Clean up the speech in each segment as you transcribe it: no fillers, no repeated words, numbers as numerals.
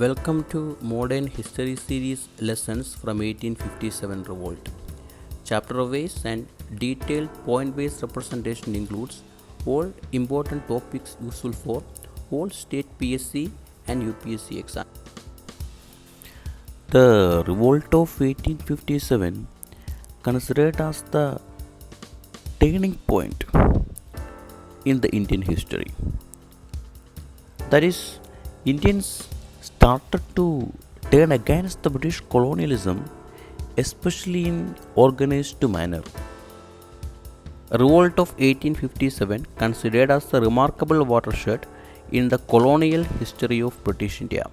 Welcome to Modern History Series Lessons from 1857 Revolt. Chapter-wise and detailed point-based representation includes all important topics useful for all state PSC and UPSC exams. The Revolt of 1857 considered as the turning point in the Indian history. That is, Indians started to turn against the British colonialism, especially in organized manner. A revolt of 1857 considered as a remarkable watershed in the colonial history of British India.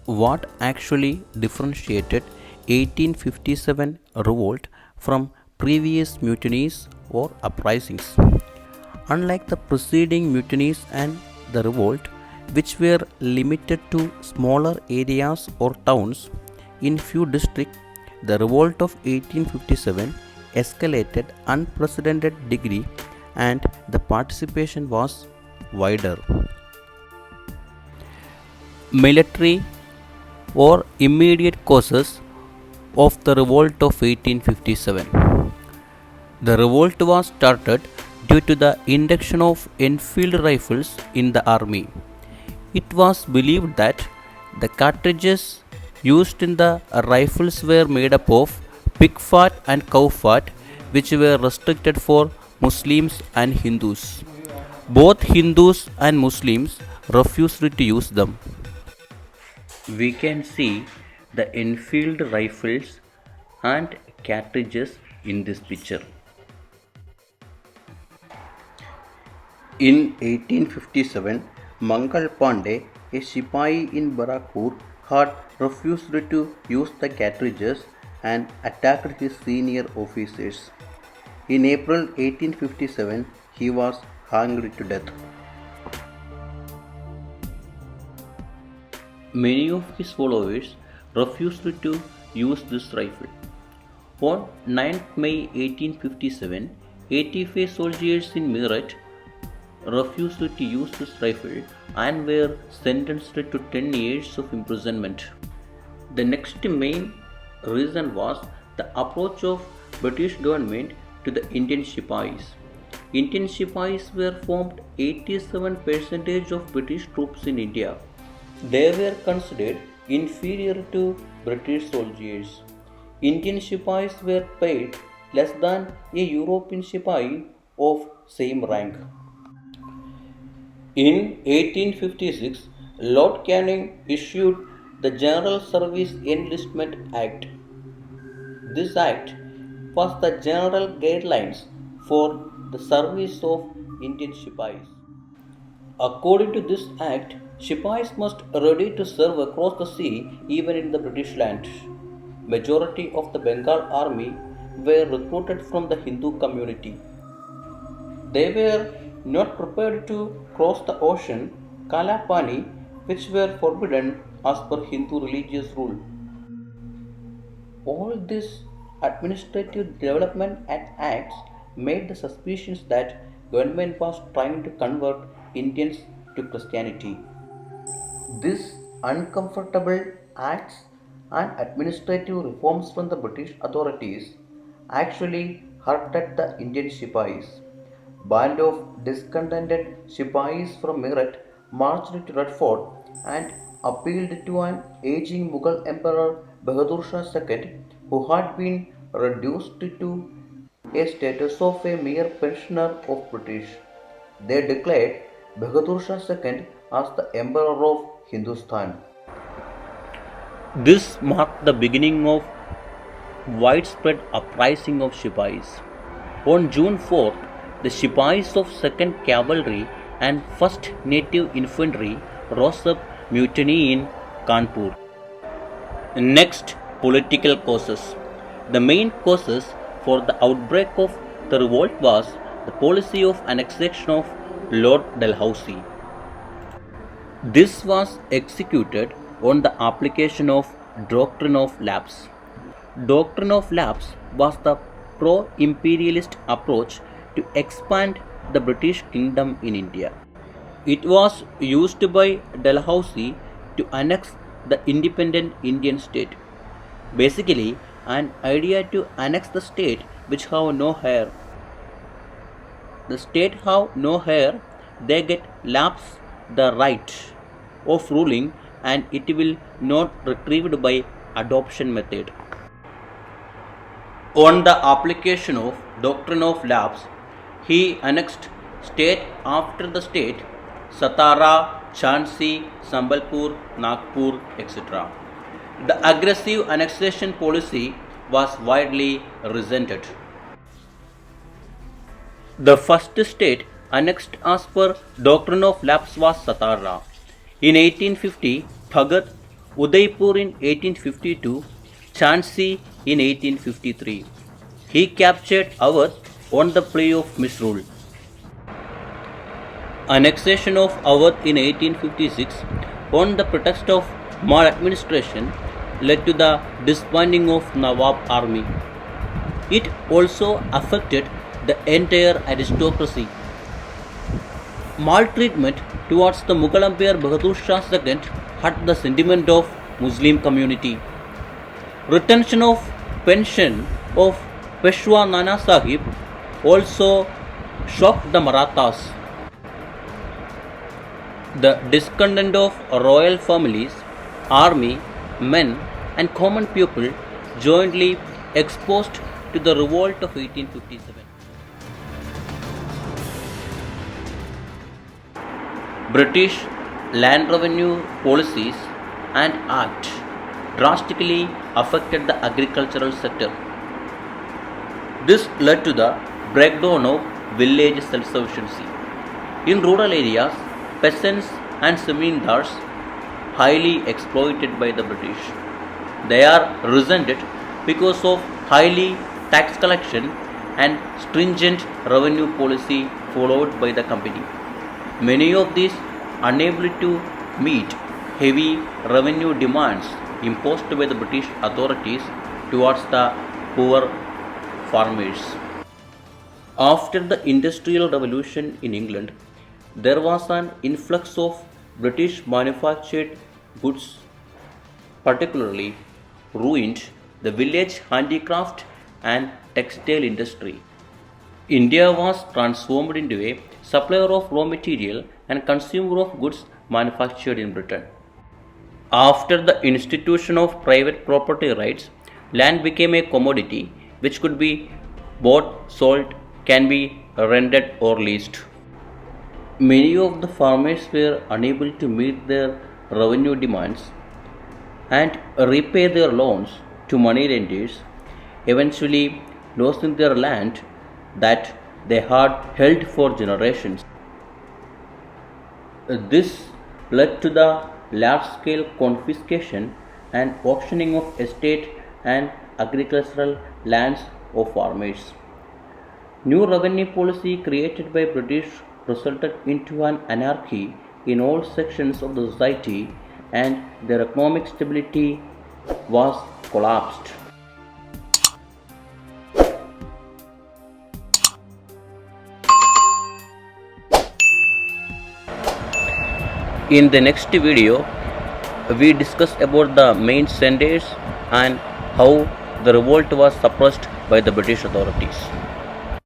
What actually differentiated 1857 revolt from previous mutinies or uprisings? Unlike the preceding mutinies and the revolt, which were limited to smaller areas or towns in few districts, the revolt of 1857 escalated unprecedented degree and the participation was wider. Military or immediate causes of the revolt of 1857. The revolt was started due to the induction of Enfield rifles in the army. It was believed that the cartridges used in the rifles were made up of pig fat and cow fat, which were restricted for Muslims and Hindus. Both Hindus and Muslims refused to use them. We can see the Enfield rifles and cartridges in this picture. In 1857, Mangal Pandey, a Sipahi in Barakpur, had refused to use the cartridges and attacked his senior officers. In April 1857, he was hanged to death. Many of his followers refused to use this rifle. On 9th May 1857, 85 soldiers in Meerut refused to use this rifle and were sentenced to 10 years of imprisonment. The next main reason was the approach of British government to the Indian Sipahis. Indian Sipahis were formed 87% of British troops in India. They were considered inferior to British soldiers. Indian Sipahis were paid less than a European Sipahi of same rank. In 1856, Lord Canning issued the General Service Enlistment Act. This act was the general guidelines for the service of Indian Sipahis. According to this act, Sipahis must ready to serve across the sea even in the British land. Majority of the Bengal army were recruited from the Hindu community. They were not prepared to cross the ocean, Kalapani, which were forbidden as per Hindu religious rule. All this administrative development and acts made the suspicions that government was trying to convert Indians to Christianity. These uncomfortable acts and administrative reforms from the British authorities actually hurted the Indian Sipahis. Band of discontented Sipahis from Meerut marched to Red Fort and appealed to an aging Mughal Emperor Bahadur Shah II, who had been reduced to a status of a mere pensioner of British. They declared Bahadur Shah II as the Emperor of Hindustan. This marked the beginning of widespread uprising of Sipahis. On June 4th, the Sipahis of 2nd Cavalry and 1st Native Infantry rose up mutiny in Kanpur. Next, political causes. The main causes for the outbreak of the revolt was the policy of annexation of Lord Dalhousie. This was executed on the application of Doctrine of Lapse. Doctrine of Lapse was the pro-imperialist approach to expand the British Kingdom in India. It was used by Dalhousie to annex the independent Indian state. Basically, an idea to annex the state which have no heir. The state have no heir, they get lapse the right of ruling and it will not retrieved by adoption method. On the application of doctrine of lapse, he annexed state after the state Satara, Jhansi, Sambalpur, Nagpur, etc. The aggressive annexation policy was widely resented. The first state annexed as per doctrine of lapse was Satara. In 1850, Bhagat, Udaipur in 1852, Jhansi in 1853. He captured Awadh on the plea of misrule. Annexation of Awadh in 1856 on the pretext of maladministration led to the disbanding of Nawab army. It also affected the entire aristocracy. Maltreatment towards the Mughal Emperor Bahadur Shah II hurt the sentiment of Muslim community. Retention of pension of Peshwa Nana Sahib also shocked the Marathas. The discontent of royal families, army, men and common people jointly exposed to the revolt of 1857. British land revenue policies and act drastically affected the agricultural sector. This led to the breakdown of village self-sufficiency. In rural areas, peasants and zamindars highly exploited by the British. They are resented because of highly tax collection and stringent revenue policy followed by the company. Many of these unable to meet heavy revenue demands imposed by the British authorities towards the poor farmers. After the Industrial Revolution in England, there was an influx of British manufactured goods, particularly ruined the village handicraft and textile industry. India was transformed into a supplier of raw material and consumer of goods manufactured in Britain. After the institution of private property rights, land became a commodity which could be bought, sold, can be rented or leased. Many of the farmers were unable to meet their revenue demands and repay their loans to money lenders, eventually losing their land that they had held for generations. This led to the large scale confiscation and auctioning of estate and agricultural lands of farmers. New revenue policy created by British resulted into an anarchy in all sections of the society and their economic stability was collapsed. In the next video, we discuss about the main centers and how the revolt was suppressed by the British authorities.